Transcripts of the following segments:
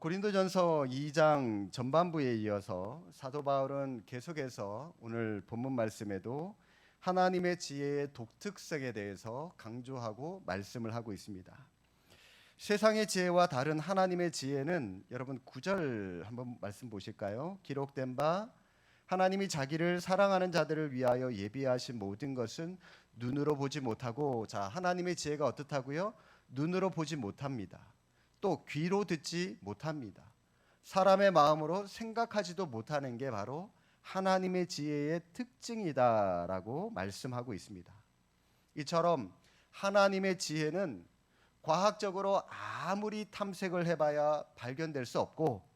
고린도전서 2장 전반부에 이어서 사도 바울은 계속해서 오늘 본문 말씀에도 하나님의 지혜의 독특성에 대해서 강조하고 말씀을 하고 있습니다. 세상의 지혜와 다른 하나님의 지혜는 여러분 9절 한번 말씀 보실까요? 기록된 바 하나님이 자기를 사랑하는 자들을 위하여 예비하신 모든 것은 눈으로 보지 못하고, 하나님의 지혜가 어떻다고요? 눈으로 보지 못합니다. 또 귀로 듣지 못합니다. 사람의 마음으로 생각하지도 못하는 게 바로 하나님의 지혜의 특징이다라고 말씀하고 있습니다. 이처럼 하나님의 지혜는 과학적으로 아무리 탐색을 해봐야 발견될 수 없고,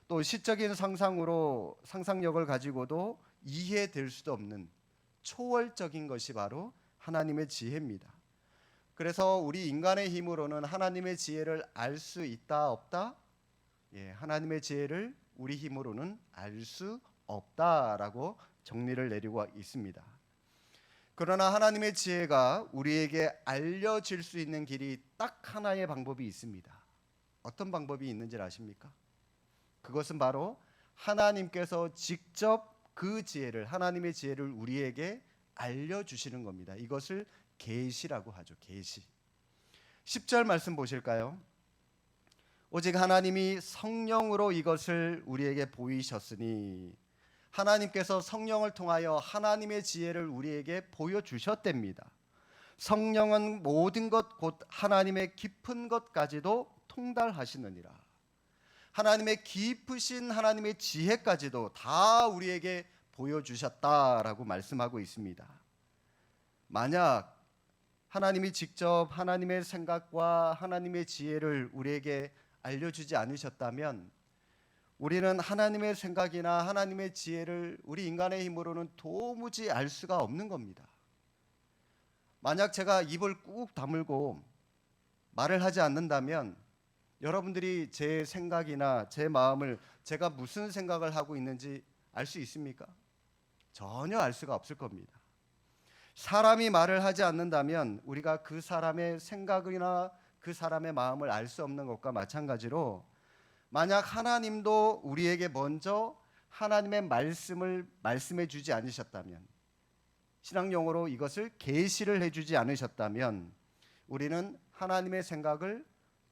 또 시적인 상상력을 가지고도 이해될 수도 없는 초월적인 것이 바로 하나님의 지혜입니다. 그래서 우리 인간의 힘으로는 하나님의 지혜를 알 수 있다 없다? 하나님의 지혜를 우리 힘으로는 알 수 없다라고 정리를 내리고 있습니다. 그러나 하나님의 지혜가 우리에게 알려질 수 있는 길이 딱 하나의 방법이 있습니다. 어떤 방법이 있는지 아십니까? 그것은 바로 하나님께서 직접 그 지혜를, 하나님의 지혜를 우리에게 알려주시는 겁니다. 이것을 계시라고 하죠. 계시. 10절 말씀 보실까요? 오직 하나님이 성령으로 이것을 우리에게 보이셨으니, 하나님께서 성령을 통하여 하나님의 지혜를 우리에게 보여주셨답니다. 성령은 모든 것 곧 하나님의 깊은 것까지도 통달하시느니라. 하나님의 깊으신 하나님의 지혜까지도 다 우리에게 보여주셨다라고 말씀하고 있습니다. 만약 하나님이 직접 하나님의 생각과 하나님의 지혜를 우리에게 알려주지 않으셨다면 우리는 하나님의 생각이나 하나님의 지혜를 우리 인간의 힘으로는 도무지 알 수가 없는 겁니다. 만약 제가 입을 꾹 다물고 말을 하지 않는다면 여러분들이 제 생각이나 제 마음을, 제가 무슨 생각을 하고 있는지 알 수 있습니까? 전혀 알 수가 없을 겁니다. 사람이 말을 하지 않는다면 우리가 그 사람의 생각이나 그 사람의 마음을 알 수 없는 것과 마찬가지로, 만약 하나님도 우리에게 먼저 하나님의 말씀을 말씀해 주지 않으셨다면, 신앙용어로 이것을 계시를 해주지 않으셨다면 우리는 하나님의 생각을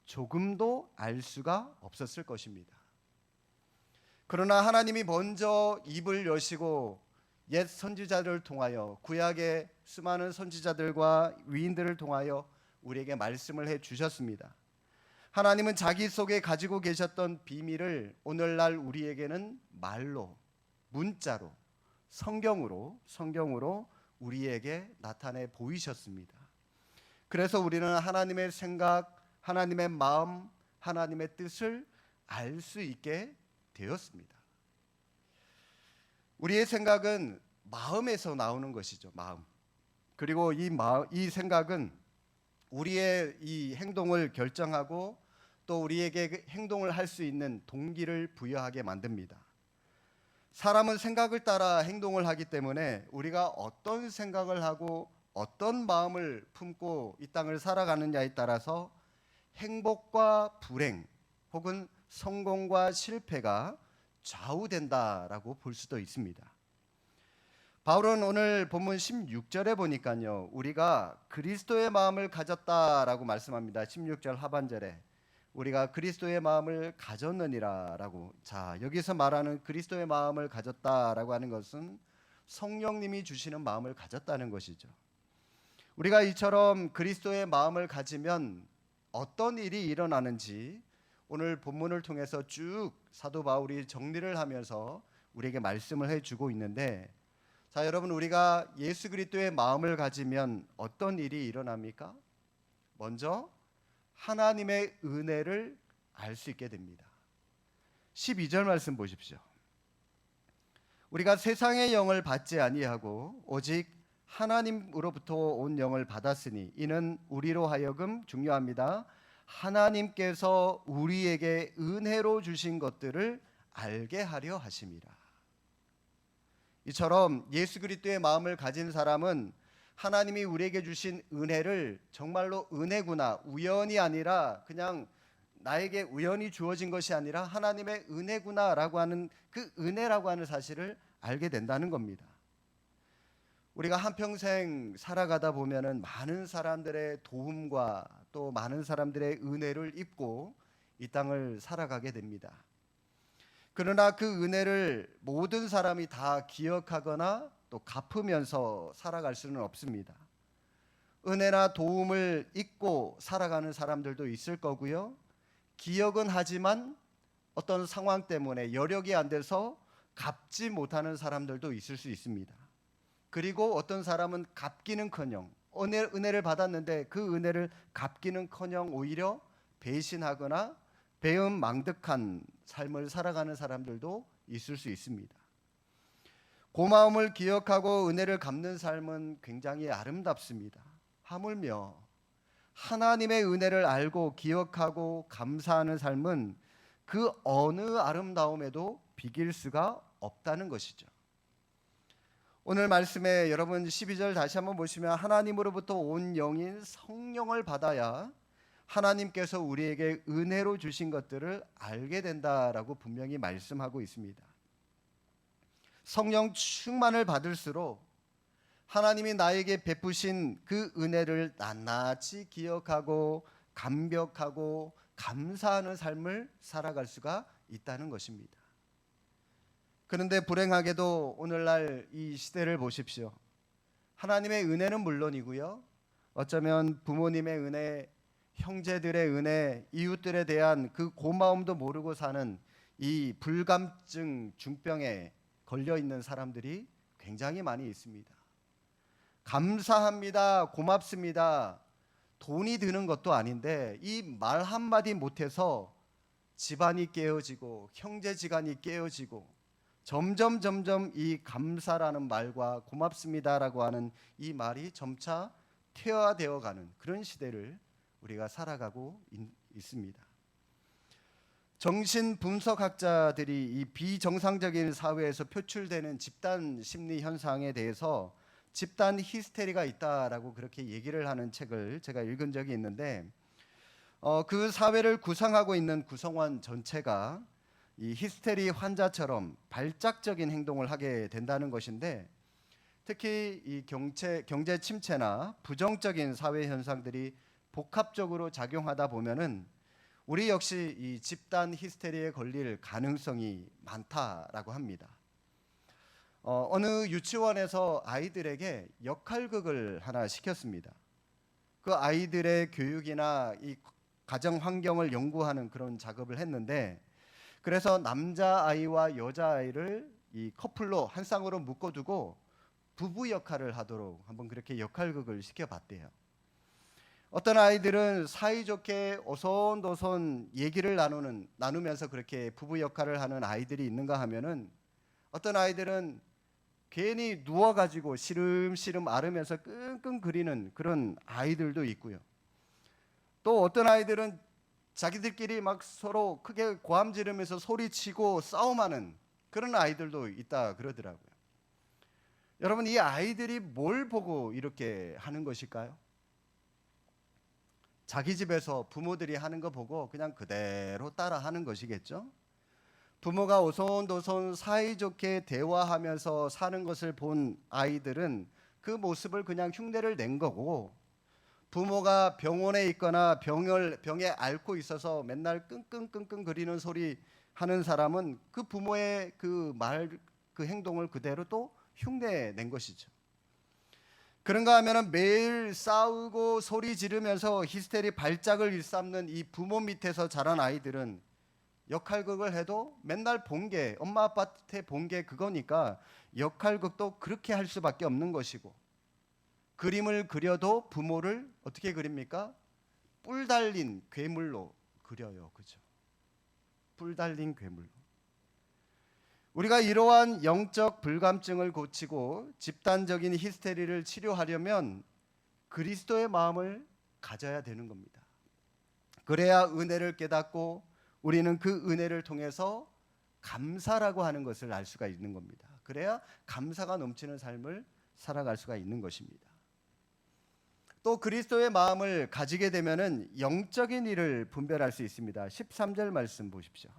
조금도 알 수가 없었을 것입니다. 그러나 하나님이 먼저 입을 여시고 옛 선지자들을 통하여, 구약의 수많은 선지자들과 위인들을 통하여 우리에게 말씀을 해 주셨습니다. 하나님은 자기 속에 가지고 계셨던 비밀을 오늘날 우리에게는 말로, 문자로, 성경으로 우리에게 나타내 보이셨습니다. 그래서 우리는 하나님의 생각, 하나님의 마음, 하나님의 뜻을 알 수 있게 되었습니다. 우리의 생각은 마음에서 나오는 것이죠. 마음. 그리고 이 생각은 우리의 이 행동을 결정하고 또 우리에게 행동을 할 수 있는 동기를 부여하게 만듭니다. 사람은 생각을 따라 행동을 하기 때문에 우리가 어떤 생각을 하고 어떤 마음을 품고 이 땅을 살아가느냐에 따라서 행복과 불행 혹은 성공과 실패가 좌우된다라고 볼 수도 있습니다. 바울은 오늘 본문 16절에 보니까요, 우리가 그리스도의 마음을 가졌다라고 말씀합니다. 16절 하반절에 우리가 그리스도의 마음을 가졌느니라라고. 여기서 말하는 그리스도의 마음을 가졌다라고 하는 것은 성령님이 주시는 마음을 가졌다는 것이죠. 우리가 이처럼 그리스도의 마음을 가지면 어떤 일이 일어나는지 오늘 본문을 통해서 쭉 사도 바울이 정리를 하면서 우리에게 말씀을 해주고 있는데, 여러분, 우리가 예수 그리스도의 마음을 가지면 어떤 일이 일어납니까? 먼저 하나님의 은혜를 알 수 있게 됩니다. 12절 말씀 보십시오. 우리가 세상의 영을 받지 아니하고 오직 하나님으로부터 온 영을 받았으니 이는 우리로 하여금, 중요합니다, 하나님께서 우리에게 은혜로 주신 것들을 알게 하려 하심이라. 이처럼 예수 그리스도의 마음을 가진 사람은 하나님이 우리에게 주신 은혜를 정말로 은혜구나, 우연이 아니라 그냥 나에게 우연히 주어진 것이 아니라 하나님의 은혜구나라고 하는 그 은혜라고 하는 사실을 알게 된다는 겁니다. 우리가 한평생 살아가다 보면은 많은 사람들의 도움과 또 많은 사람들의 은혜를 입고 이 땅을 살아가게 됩니다. 그러나 그 은혜를 모든 사람이 다 기억하거나 또 갚으면서 살아갈 수는 없습니다. 은혜나 도움을 잊고 살아가는 사람들도 있을 거고요. 기억은 하지만 어떤 상황 때문에 여력이 안 돼서 갚지 못하는 사람들도 있을 수 있습니다. 그리고 어떤 사람은 갚기는커녕 은혜를 받았는데 그 은혜를 갚기는커녕 오히려 배신하거나 배은망덕한 삶을 살아가는 사람들도 있을 수 있습니다. 고마움을 기억하고 은혜를 갚는 삶은 굉장히 아름답습니다. 하물며 하나님의 은혜를 알고 기억하고 감사하는 삶은 그 어느 아름다움에도 비길 수가 없다는 것이죠. 오늘 말씀에 여러분 12절 다시 한번 보시면 하나님으로부터 온 영인 성령을 받아야 하나님께서 우리에게 은혜로 주신 것들을 알게 된다라고 분명히 말씀하고 있습니다. 성령 충만을 받을수록 하나님이 나에게 베푸신 그 은혜를 낱낱이 기억하고 감격하고 감사하는 삶을 살아갈 수가 있다는 것입니다. 그런데 불행하게도 오늘날 이 시대를 보십시오. 하나님의 은혜는 물론이고요. 어쩌면 부모님의 은혜, 형제들의 은혜, 이웃들에 대한 그 고마움도 모르고 사는 이 불감증 중병에 걸려 있는 사람들이 굉장히 많이 있습니다. 감사합니다. 고맙습니다. 돈이 드는 것도 아닌데 이 말 한마디 못해서 집안이 깨어지고 형제지간이 깨어지고 점점 이 감사라는 말과 고맙습니다라고 하는 이 말이 점차 퇴화되어 가는 그런 시대를 우리가 살아가고 있습니다. 정신 분석학자들이 이 비정상적인 사회에서 표출되는 집단 심리 현상에 대해서 집단 히스테리가 있다라고 그렇게 얘기를 하는 책을 제가 읽은 적이 있는데 그 사회를 구성하고 있는 구성원 전체가 이 히스테리 환자처럼 발작적인 행동을 하게 된다는 것인데 특히 이 경제 침체나 부정적인 사회 현상들이 복합적으로 작용하다 보면은 우리 역시 이 집단 히스테리에 걸릴 가능성이 많다라고 합니다. 어느 유치원에서 아이들에게 역할극을 하나 시켰습니다. 그 아이들의 교육이나 이 가정 환경을 연구하는 그런 작업을 했는데 그래서 남자아이와 여자아이를 이 커플로 한 쌍으로 묶어두고 부부 역할을 하도록 한번 그렇게 역할극을 시켜봤대요. 어떤 아이들은 사이좋게 오손도손 얘기를 나누면서 그렇게 부부 역할을 하는 아이들이 있는가 하면은 어떤 아이들은 괜히 누워가지고 시름시름 앓으면서 끙끙 그리는 그런 아이들도 있고요. 또 어떤 아이들은 자기들끼리 막 서로 크게 고함 지르면서 소리치고 싸움하는 그런 아이들도 있다 그러더라고요. 여러분, 이 아이들이 뭘 보고 이렇게 하는 것일까요? 자기 집에서 부모들이 하는 거 보고 그냥 그대로 따라 하는 것이겠죠? 부모가 오손도손 사이좋게 대화하면서 사는 것을 본 아이들은 그 모습을 그냥 흉내를 낸 거고 부모가 병원에 있거나 병에 앓고 있어서 맨날 끙끙끙끙 거리는 소리 하는 사람은 그 부모의 그 행동을 그대로 또 흉내 낸 것이죠. 그런가 하면은 매일 싸우고 소리 지르면서 히스테리 발작을 일삼는 이 부모 밑에서 자란 아이들은 역할극을 해도 맨날 본 게 엄마 아빠한테 본 게 그거니까 역할극도 그렇게 할 수밖에 없는 것이고 그림을 그려도 부모를 어떻게 그립니까? 뿔 달린 괴물로 그려요. 그죠? 뿔 달린 괴물로. 우리가 이러한 영적 불감증을 고치고 집단적인 히스테리를 치료하려면 그리스도의 마음을 가져야 되는 겁니다. 그래야 은혜를 깨닫고 우리는 그 은혜를 통해서 감사라고 하는 것을 알 수가 있는 겁니다. 그래야 감사가 넘치는 삶을 살아갈 수가 있는 것입니다. 또 그리스도의 마음을 가지게 되면은 영적인 일을 분별할 수 있습니다. 13절 말씀 보십시오.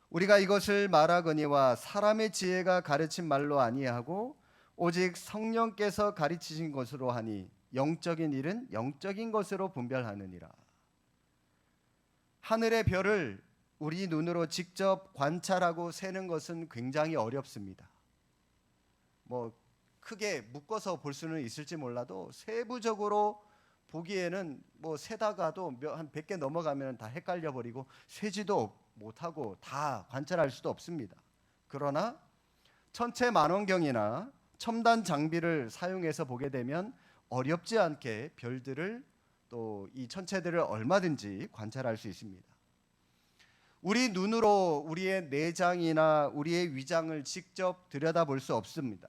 우리가 이것을 말하거니와 사람의 지혜가 가르친 말로 아니하고 오직 성령께서 가르치신 것으로 하니 영적인 일은 영적인 것으로 분별하느니라. 하늘의 별을 우리 눈으로 직접 관찰하고 세는 것은 굉장히 어렵습니다. 크게 묶어서 볼 수는 있을지 몰라도 세부적으로 보기에는 세다가도 한 100개 넘어가면 다 헷갈려 버리고 세지도 못하고 다 관찰할 수도 없습니다. 그러나 천체 만원경이나 첨단 장비를 사용해서 보게 되면 어렵지 않게 별들을 또 이 천체들을 얼마든지 관찰할 수 있습니다. 우리 눈으로 우리의 내장이나 우리의 위장을 직접 들여다볼 수 없습니다.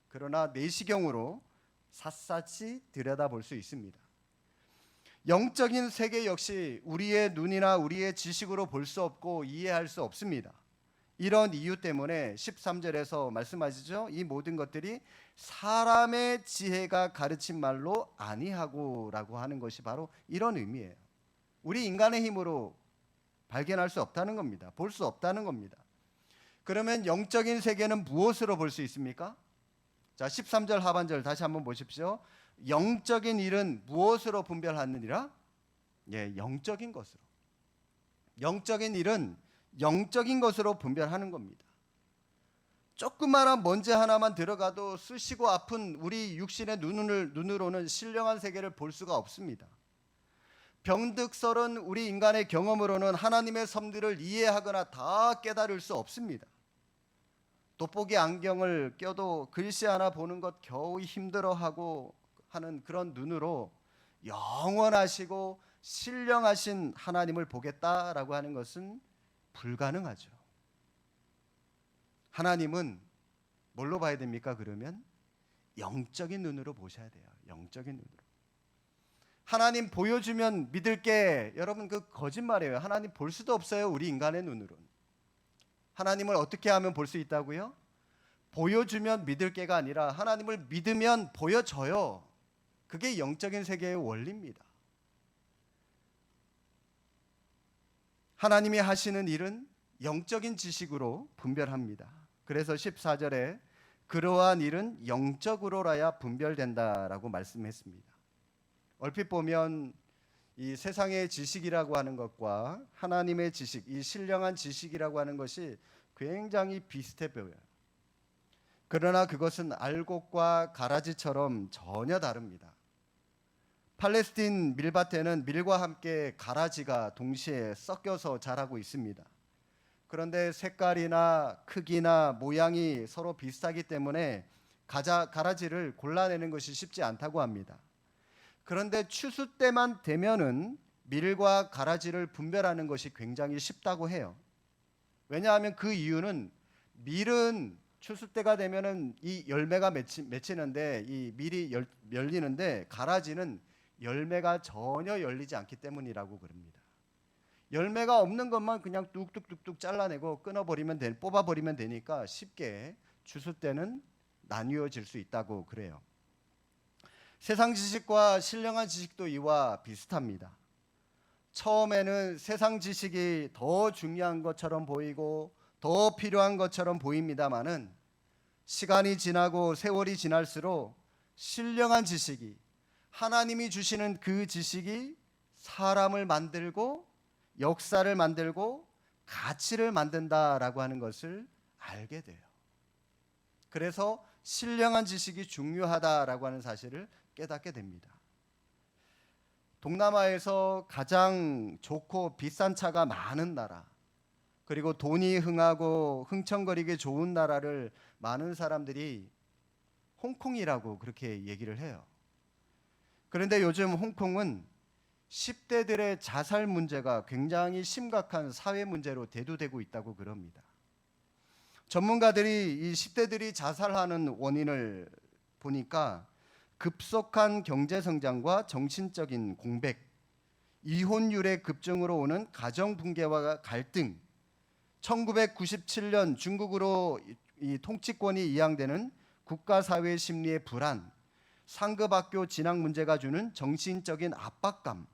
그러나 내시경으로 샅샅이 들여다볼 수 있습니다. 영적인 세계 역시 우리의 눈이나 우리의 지식으로 볼 수 없고 이해할 수 없습니다. 이런 이유 때문에 13절에서 말씀하시죠. 이 모든 것들이 사람의 지혜가 가르친 말로 아니하고라고 하는 것이 바로 이런 의미예요. 우리 인간의 힘으로 발견할 수 없다는 겁니다. 볼 수 없다는 겁니다. 그러면 영적인 세계는 무엇으로 볼 수 있습니까? 자, 13절 하반절 다시 한번 보십시오. 영적인 일은 무엇으로 분별하느니라? 영적인 것으로. 영적인 일은 영적인 것으로 분별하는 겁니다. 조그마한 먼지 하나만 들어가도 쑤시고 아픈 우리 육신의 눈으로는 신령한 세계를 볼 수가 없습니다. 병득설은 우리 인간의 경험으로는 하나님의 섭리를 이해하거나 다 깨달을 수 없습니다. 돋보기 안경을 껴도 글씨 하나 보는 것 겨우 힘들어하고 하는 그런 눈으로 영원하시고 신령하신 하나님을 보겠다라고 하는 것은 불가능하죠. 하나님은 뭘로 봐야 됩니까? 그러면 영적인 눈으로 보셔야 돼요. 영적인 눈으로. 하나님 보여주면 믿을게. 여러분, 그 거짓말이에요. 하나님 볼 수도 없어요. 우리 인간의 눈으로는. 하나님을 어떻게 하면 볼 수 있다고요? 보여주면 믿을게가 아니라 하나님을 믿으면 보여줘요. 그게 영적인 세계의 원리입니다. 하나님이 하시는 일은 영적인 지식으로 분별합니다. 그래서 14절에 그러한 일은 영적으로라야 분별된다라고 말씀했습니다. 얼핏 보면 이 세상의 지식이라고 하는 것과 하나님의 지식, 이 신령한 지식이라고 하는 것이 굉장히 비슷해 보여요. 그러나 그것은 알곡과 가라지처럼 전혀 다릅니다. 팔레스틴 밀밭에는 밀과 함께 가라지가 동시에 섞여서 자라고 있습니다. 그런데 색깔이나 크기나 모양이 서로 비슷하기 때문에 가라지를 골라내는 것이 쉽지 않다고 합니다. 그런데 추수 때만 되면은 밀과 가라지를 분별하는 것이 굉장히 쉽다고 해요. 왜냐하면 그 이유는 밀은 추수 때가 되면은 이 열매가 맺히는데 이 밀이 열리는데 가라지는 열매가 전혀 열리지 않기 때문이라고 그럽니다. 열매가 없는 것만 그냥 뚝뚝뚝뚝 잘라내고 뽑아버리면 되니까 쉽게 추수 때는 나뉘어질 수 있다고 그래요. 세상 지식과 신령한 지식도 이와 비슷합니다. 처음에는 세상 지식이 더 중요한 것처럼 보이고 더 필요한 것처럼 보입니다마는 시간이 지나고 세월이 지날수록 신령한 지식이, 하나님이 주시는 그 지식이 사람을 만들고 역사를 만들고 가치를 만든다라고 하는 것을 알게 돼요. 그래서 신령한 지식이 중요하다라고 하는 사실을 깨닫게 됩니다. 동남아에서 가장 좋고 비싼 차가 많은 나라, 그리고 돈이 흥하고 흥청거리기 좋은 나라를 많은 사람들이 홍콩이라고 그렇게 얘기를 해요. 그런데 요즘 홍콩은 10대들의 자살 문제가 굉장히 심각한 사회 문제로 대두되고 있다고 그럽니다. 전문가들이 이 10대들이 자살하는 원인을 보니까 급속한 경제 성장과 정신적인 공백, 이혼율의 급증으로 오는 가정 붕괴와 갈등, 1997년 중국으로 이 통치권이 이양되는 국가 사회 심리의 불안, 상급학교 진학 문제가 주는 정신적인 압박감,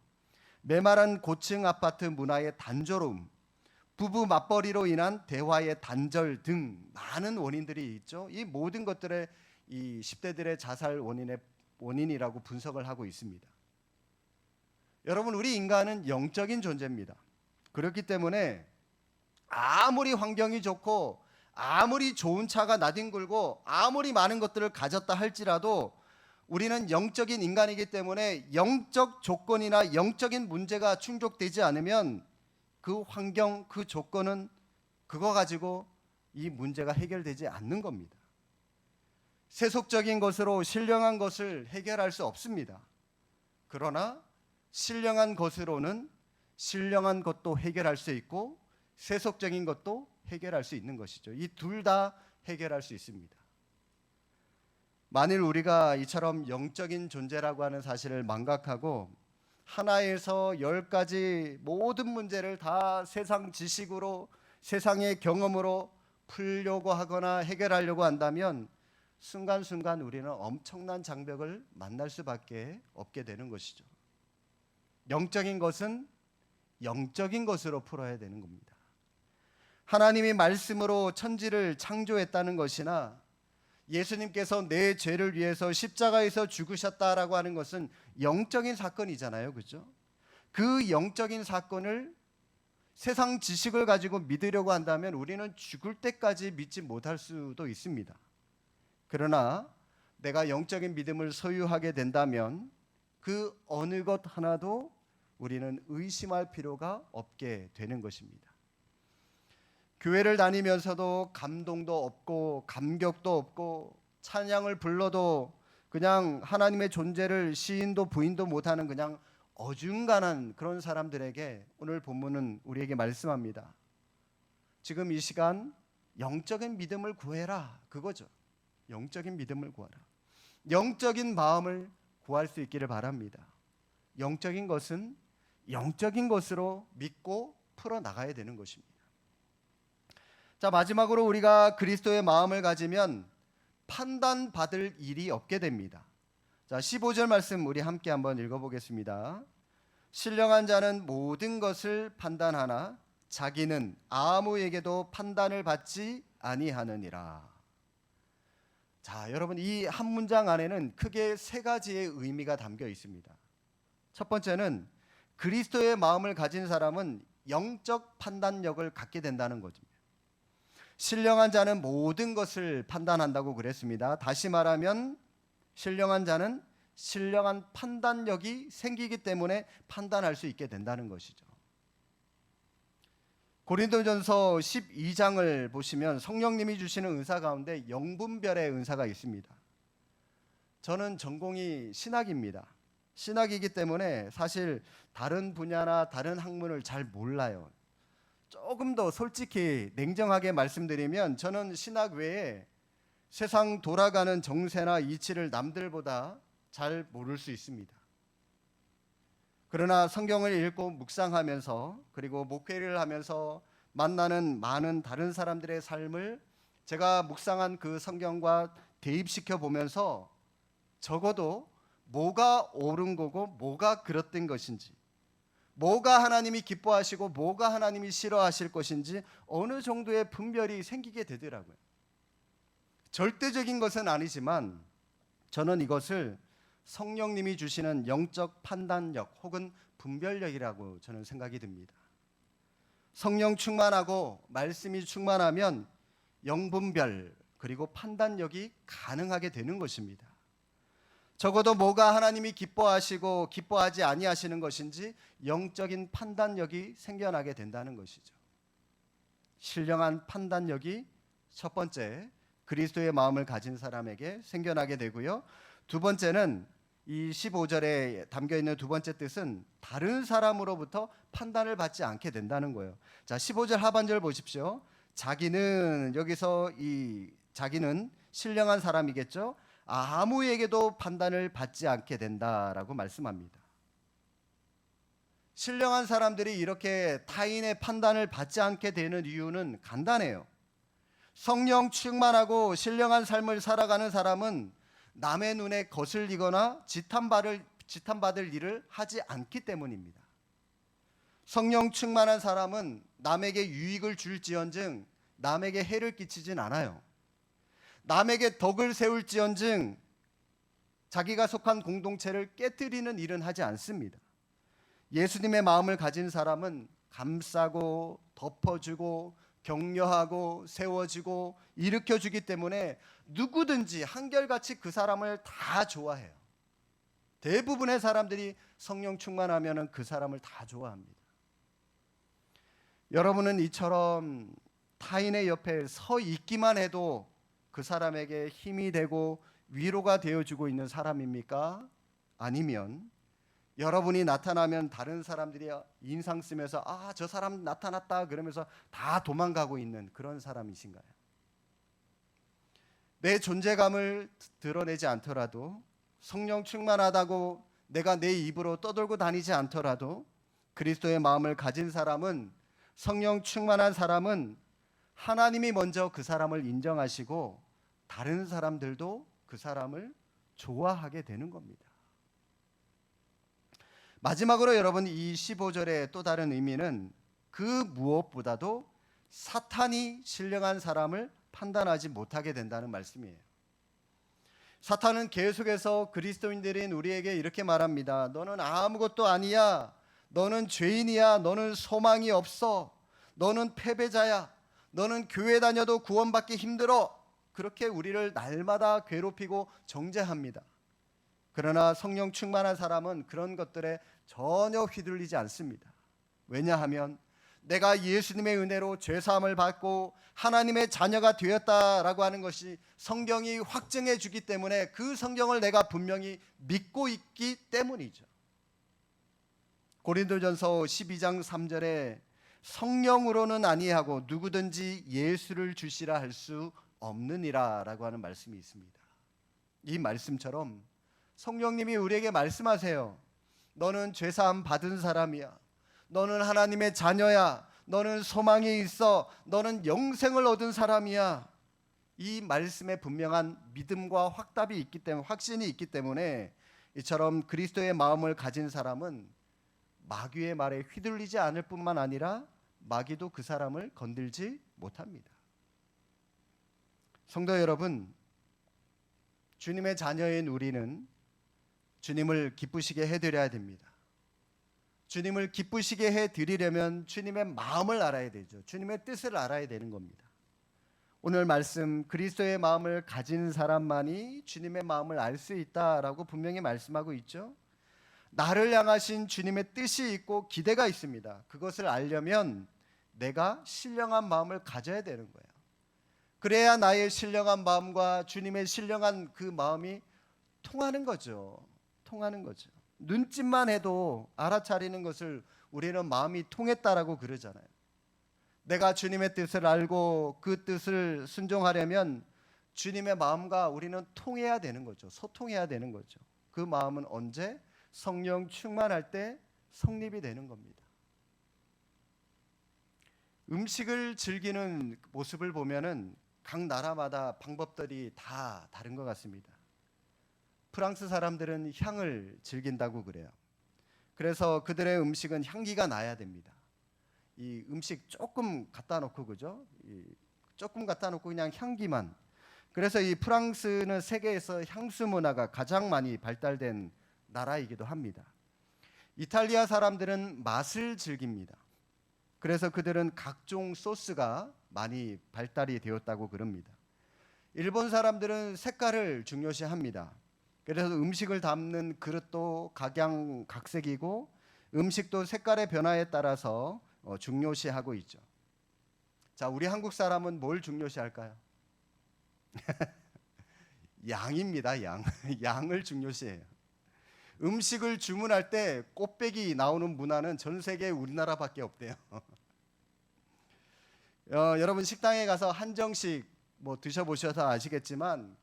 메마른 고층 아파트 문화의 단조로움, 부부 맞벌이로 인한 대화의 단절 등 많은 원인들이 있죠. 이 모든 것들의 이 10대들의 자살 원인이라고 분석을 하고 있습니다. 여러분, 우리 인간은 영적인 존재입니다. 그렇기 때문에 아무리 환경이 좋고 아무리 좋은 차가 나뒹굴고 아무리 많은 것들을 가졌다 할지라도 우리는 영적인 인간이기 때문에 영적 조건이나 영적인 문제가 충족되지 않으면 그 환경, 그 조건은 그거 가지고 이 문제가 해결되지 않는 겁니다. 세속적인 것으로 신령한 것을 해결할 수 없습니다. 그러나 신령한 것으로는 신령한 것도 해결할 수 있고 세속적인 것도 해결할 수 있는 것이죠. 이 둘 다 해결할 수 있습니다. 만일 우리가 이처럼 영적인 존재라고 하는 사실을 망각하고 하나에서 10가지 모든 문제를 다 세상 지식으로, 세상의 경험으로 풀려고 하거나 해결하려고 한다면 순간순간 우리는 엄청난 장벽을 만날 수밖에 없게 되는 것이죠. 영적인 것은 영적인 것으로 풀어야 되는 겁니다. 하나님이 말씀으로 천지를 창조했다는 것이나 예수님께서 내 죄를 위해서 십자가에서 죽으셨다라고 하는 것은 영적인 사건이잖아요. 그렇죠? 그 영적인 사건을 세상 지식을 가지고 믿으려고 한다면 우리는 죽을 때까지 믿지 못할 수도 있습니다. 그러나 내가 영적인 믿음을 소유하게 된다면 그 어느 것 하나도 우리는 의심할 필요가 없게 되는 것입니다. 교회를 다니면서도 감동도 없고 감격도 없고 찬양을 불러도 그냥 하나님의 존재를 시인도 부인도 못하는 그냥 어중간한 그런 사람들에게 오늘 본문은 우리에게 말씀합니다. 지금 이 시간 영적인 믿음을 구해라, 그거죠. 영적인 믿음을 구하라. 영적인 마음을 구할 수 있기를 바랍니다. 영적인 것은 영적인 것으로 믿고 풀어나가야 되는 것입니다. 자, 마지막으로 우리가 그리스도의 마음을 가지면 판단받을 일이 없게 됩니다. 자, 15절 말씀 우리 함께 한번 읽어보겠습니다. 신령한 자는 모든 것을 판단하나 자기는 아무에게도 판단을 받지 아니하느니라. 자, 여러분, 이 한 문장 안에는 크게 세 가지의 의미가 담겨 있습니다. 첫 번째는 그리스도의 마음을 가진 사람은 영적 판단력을 갖게 된다는 거죠. 신령한 자는 모든 것을 판단한다고 그랬습니다. 다시 말하면 신령한 자는 신령한 판단력이 생기기 때문에 판단할 수 있게 된다는 것이죠. 고린도전서 12장을 보시면 성령님이 주시는 은사 가운데 영분별의 은사가 있습니다. 저는 전공이 신학입니다. 신학이기 때문에 사실 다른 분야나 다른 학문을 잘 몰라요. 조금 더 솔직히 냉정하게 말씀드리면 저는 신학 외에 세상 돌아가는 정세나 이치를 남들보다 잘 모를 수 있습니다. 그러나 성경을 읽고 묵상하면서 그리고 목회를 하면서 만나는 많은 다른 사람들의 삶을 제가 묵상한 그 성경과 대입시켜 보면서 적어도 뭐가 옳은 거고 뭐가 그릇된 것인지, 뭐가 하나님이 기뻐하시고 뭐가 하나님이 싫어하실 것인지 어느 정도의 분별이 생기게 되더라고요. 절대적인 것은 아니지만 저는 이것을 성령님이 주시는 영적 판단력 혹은 분별력이라고 저는 생각이 듭니다. 성령 충만하고 말씀이 충만하면 영분별 그리고 판단력이 가능하게 되는 것입니다. 적어도 뭐가 하나님이 기뻐하시고 기뻐하지 아니하시는 것인지 영적인 판단력이 생겨나게 된다는 것이죠. 신령한 판단력이 첫 번째 그리스도의 마음을 가진 사람에게 생겨나게 되고요. 두 번째는 이 15절에 담겨 있는 두 번째 뜻은 다른 사람으로부터 판단을 받지 않게 된다는 거예요. 자, 15절 하반절 보십시오. 자기는, 여기서 이 자기는 신령한 사람이겠죠. 아무에게도 판단을 받지 않게 된다라고 말씀합니다. 신령한 사람들이 이렇게 타인의 판단을 받지 않게 되는 이유는 간단해요. 성령 충만하고 신령한 삶을 살아가는 사람은 남의 눈에 거슬리거나 지탄받을 일을 하지 않기 때문입니다. 성령 충만한 사람은 남에게 유익을 줄지언정 남에게 해를 끼치진 않아요. 남에게 덕을 세울지언정 자기가 속한 공동체를 깨뜨리는 일은 하지 않습니다. 예수님의 마음을 가진 사람은 감싸고 덮어주고 격려하고 세워주고 일으켜주기 때문에 누구든지 한결같이 그 사람을 다 좋아해요. 대부분의 사람들이 성령 충만하면 그 사람을 다 좋아합니다. 여러분은 이처럼 타인의 옆에 서 있기만 해도 그 사람에게 힘이 되고 위로가 되어주고 있는 사람입니까? 아니면 여러분이 나타나면 다른 사람들이 인상 쓰면서 저 사람 나타났다 그러면서 다 도망가고 있는 그런 사람이신가요? 내 존재감을 드러내지 않더라도 성령 충만하다고 내가 내 입으로 떠들고 다니지 않더라도 그리스도의 마음을 가진 사람은, 성령 충만한 사람은 하나님이 먼저 그 사람을 인정하시고 다른 사람들도 그 사람을 좋아하게 되는 겁니다. 마지막으로 여러분, 이 15절의 또 다른 의미는 그 무엇보다도 사탄이 신령한 사람을 판단하지 못하게 된다는 말씀이에요. 사탄은 계속해서 그리스도인들인 우리에게 이렇게 말합니다. 너는 아무것도 아니야. 너는 죄인이야. 너는 소망이 없어. 너는 패배자야. 너는 교회 다녀도 구원받기 힘들어. 그렇게 우리를 날마다 괴롭히고 정죄합니다. 그러나 성령 충만한 사람은 그런 것들에 전혀 휘둘리지 않습니다. 왜냐하면 내가 예수님의 은혜로 죄사함을 받고 하나님의 자녀가 되었다라고 하는 것이 성경이 확증해 주기 때문에 그 성경을 내가 분명히 믿고 있기 때문이죠. 고린도전서 12장 3절에 성령으로는 아니하고 누구든지 예수를 주시라 할 수 없느니라 라고 하는 말씀이 있습니다. 이 말씀처럼 성령님이 우리에게 말씀하세요. 너는 죄사함 받은 사람이야. 너는 하나님의 자녀야. 너는 소망이 있어. 너는 영생을 얻은 사람이야. 이 말씀에 분명한 믿음과 확답이 있기 때문에, 확신이 있기 때문에 이처럼 그리스도의 마음을 가진 사람은 마귀의 말에 휘둘리지 않을 뿐만 아니라 마귀도 그 사람을 건들지 못합니다. 성도 여러분, 주님의 자녀인 우리는 주님을 기쁘시게 해드려야 됩니다. 주님을 기쁘시게 해드리려면 주님의 마음을 알아야 되죠. 주님의 뜻을 알아야 되는 겁니다. 오늘 말씀, 그리스도의 마음을 가진 사람만이 주님의 마음을 알 수 있다라고 분명히 말씀하고 있죠. 나를 향하신 주님의 뜻이 있고 기대가 있습니다. 그것을 알려면 내가 신령한 마음을 가져야 되는 거예요. 그래야 나의 신령한 마음과 주님의 신령한 그 마음이 통하는 거죠. 통하는 거죠. 눈짓만 해도 알아차리는 것을 우리는 마음이 통했다라고 그러잖아요. 내가 주님의 뜻을 알고 그 뜻을 순종하려면 주님의 마음과 우리는 통해야 되는 거죠. 소통해야 되는 거죠. 그 마음은 언제? 성령 충만할 때 성립이 되는 겁니다. 음식을 즐기는 모습을 보면은 각 나라마다 방법들이 다 다른 것 같습니다. 프랑스 사람들은 향을 즐긴다고 그래요. 그래서 그들의 음식은 향기가 나야 됩니다. 이 음식 조금 갖다 놓고, 그죠? 조금 갖다 놓고 그냥 향기만. 그래서 이 프랑스는 세계에서 향수 문화가 가장 많이 발달된 나라이기도 합니다. 이탈리아 사람들은 맛을 즐깁니다. 그래서 그들은 각종 소스가 많이 발달이 되었다고 그럽니다. 일본 사람들은 색깔을 중요시합니다. 그래서 음식을 담는 그릇도 각양각색이고 음식도 색깔의 변화에 따라서 중요시하고 있죠. 자, 우리 한국 사람은 뭘 중요시할까요? 양입니다. 양. 양을 중요시해요. 음식을 주문할 때 꽃배기 나오는 문화는 전 세계 우리나라밖에 없대요. 여러분 식당에 가서 한정식 드셔보셔서 아시겠지만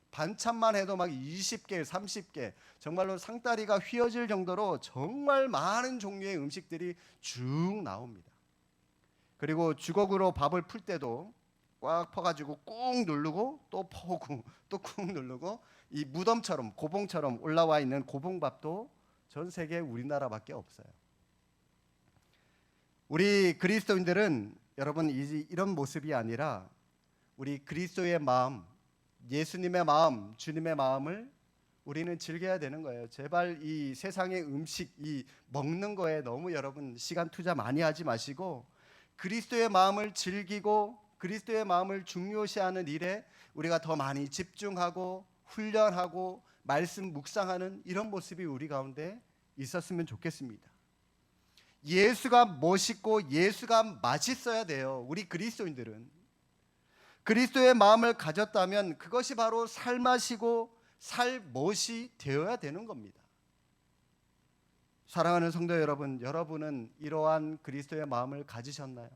반찬만 해도 막 20개, 30개, 정말로 상다리가 휘어질 정도로 정말 많은 종류의 음식들이 쭉 나옵니다. 그리고 주걱으로 밥을 풀 때도 꽉 퍼가지고 꾹 누르고 또 퍼고 또 꾹 누르고 이 무덤처럼 고봉처럼 올라와 있는 고봉밥도 전 세계 우리나라밖에 없어요. 우리 그리스도인들은 여러분 이런 모습이 아니라 우리 그리스도의 마음, 예수님의 마음, 주님의 마음을 우리는 즐겨야 되는 거예요. 제발 이 세상의 음식, 이 먹는 거에 너무 여러분 시간 투자 많이 하지 마시고 그리스도의 마음을 즐기고 그리스도의 마음을 중요시하는 일에 우리가 더 많이 집중하고 훈련하고 말씀 묵상하는 이런 모습이 우리 가운데 있었으면 좋겠습니다. 예수가 멋있고 예수가 맛있어야 돼요. 우리 그리스도인들은 그리스도의 마음을 가졌다면 그것이 바로 살맛이고 살멋이 되어야 되는 겁니다. 사랑하는 성도 여러분, 여러분은 이러한 그리스도의 마음을 가지셨나요?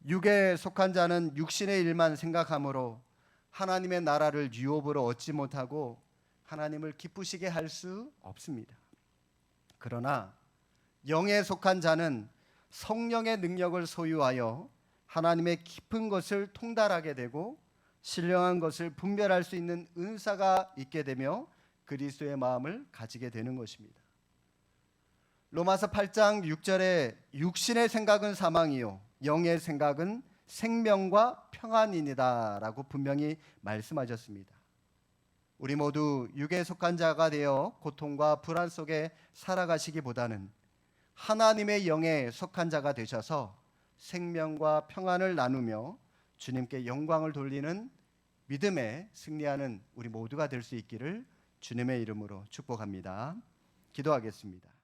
육에 속한 자는 육신의 일만 생각하므로 하나님의 나라를 유업으로 얻지 못하고 하나님을 기쁘시게 할 수 없습니다. 그러나 영에 속한 자는 성령의 능력을 소유하여 하나님의 깊은 것을 통달하게 되고 신령한 것을 분별할 수 있는 은사가 있게 되며 그리스도의 마음을 가지게 되는 것입니다. 로마서 8장 6절에 육신의 생각은 사망이요 영의 생각은 생명과 평안이니라 라고 분명히 말씀하셨습니다. 우리 모두 육에 속한 자가 되어 고통과 불안 속에 살아가시기보다는 하나님의 영에 속한 자가 되셔서 생명과 평안을 나누며 주님께 영광을 돌리는 믿음에 승리하는 우리 모두가 될 수 있기를 주님의 이름으로 축복합니다. 기도하겠습니다.